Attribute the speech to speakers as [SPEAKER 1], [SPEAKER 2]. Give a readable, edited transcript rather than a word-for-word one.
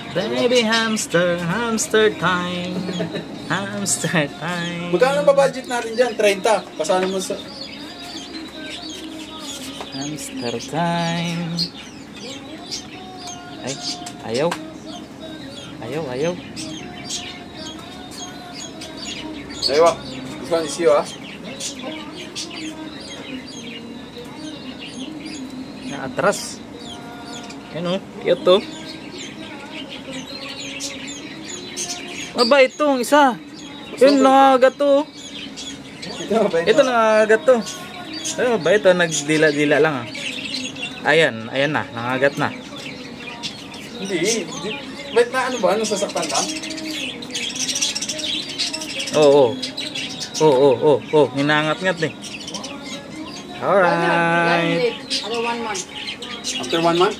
[SPEAKER 1] Baby hamster, hamster time. Hamster time.
[SPEAKER 2] Magkano ba budget natin dyan? 30. Kasama mo sa...
[SPEAKER 1] Hamster time. Ay, ayaw. Ayaw.
[SPEAKER 2] Aywa. This one is you, ah.
[SPEAKER 1] Naatras. Yan o, cute to. Aba, itong isa. Yun, nangagat to. Ito nangagat to. Ano ba ito? Nagdila-dila lang ah. Ayan na, nangagat na.
[SPEAKER 2] Hindi. Ba't na ano ba? Anong sasaktan ka?
[SPEAKER 1] Oo. Hinangat-ngat eh. Alright.
[SPEAKER 3] Ano 1 month?
[SPEAKER 2] After 1 month?